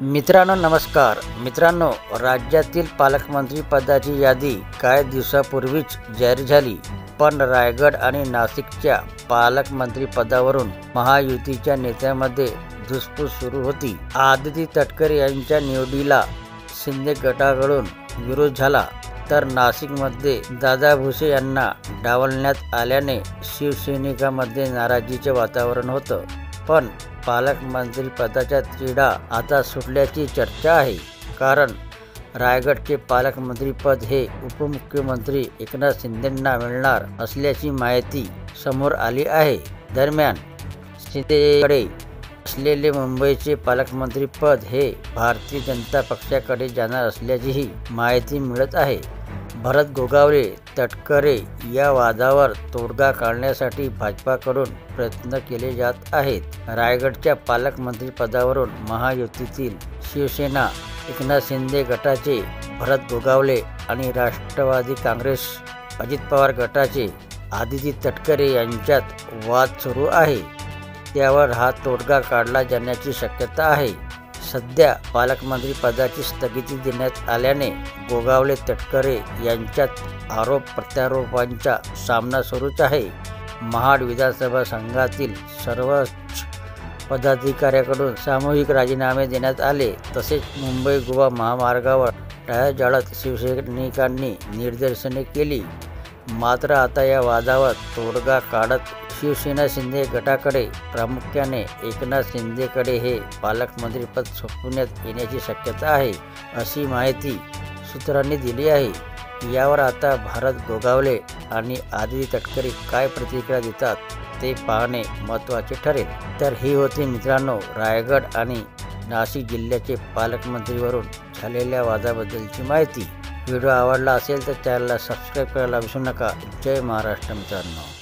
मित्रांनो नमस्कार मित्रांनो, राज्यातील पालकमंत्री पदाची यादी काही दिवसापूर्वीच जाहीर झाली, पण रायगड आणि नाशिकच्या पालकमंत्री पदावरून महायुतीच्या नेत्यांमध्ये धुसफूस सुरू होती। आदिती तटकरे यांच्या निवडीला शिंदे गटाकडून विरोध झाला, तर नाशिकमध्ये दादा भुसे यांना डावलण्यात आल्याने शिवसैनिकांमध्ये नाराजीचे वातावरण होतं। पण पालकमंत्री पदाचा तिढा आता सुटल्याची चर्चा आहे, कारण रायगडचे पालकमंत्री पद हे उपमुख्यमंत्री एकनाथ शिंदेंना मिळणार असल्याची माहिती समोर आली आहे। दरम्यान शिंदेकडे असलेले मुंबईचे पालकमंत्री पद हे भारतीय जनता पक्षाकडे जाणार असल्याचीही माहिती मिळत आहे। भरत गोगावले तटकरे या वादावर तोडगा काढण्यासाठी भाजपाकडून प्रयत्न केले जात आहेत। रायगडच्या पालकमंत्री पदावरून महायुतीतील शिवसेना एकनाथ शिंदे गटाचे भरत गोगावले आणि राष्ट्रवादी काँग्रेस अजित पवार गटाचे आदिती तटकरे यांच्यात वाद सुरू आहे, त्यावर हा तोडगा काढला जाण्याची शक्यता आहे। सध्या पालकमंत्री पदाची स्थगिती देण्यात आल्याने गोगावले तटकरे यांच्यात आरोप प्रत्यारोपांचा सामना सुरूच आहे। महाड विधानसभा संघातील सर्वच पदाधिकाऱ्यांकडून सामूहिक राजीनामे देण्यात आले, तसेच मुंबई गोवा महामार्गावर टायर जाळत शिवसैनिकांनी निदर्शने केली। मात्र आता या वादावर तोडगा काढत शिवसेना शिंदे गटाकडे प्रामुख्याने एकनाथ शिंदेकडे हे पालकमंत्री पद सोपवण्यात येण्याची शक्यता आहे, अशी माहिती सूत्रांनी दिली आहे। यावर आता भरत गोगावले आणि आदिती तटकरे काय प्रतिक्रिया देतात ते पाहणे महत्त्वाचे ठरेल। तर ही होती मित्रांनो रायगड आणि नाशिक जिल्ह्याचे पालकमंत्रीवरून झालेल्या वादाबद्दलची माहिती। व्हिडिओ आवडला असेल तर चॅनलला सबस्क्राईब करायला विसरू नका। जय महाराष्ट्र मित्रांनो।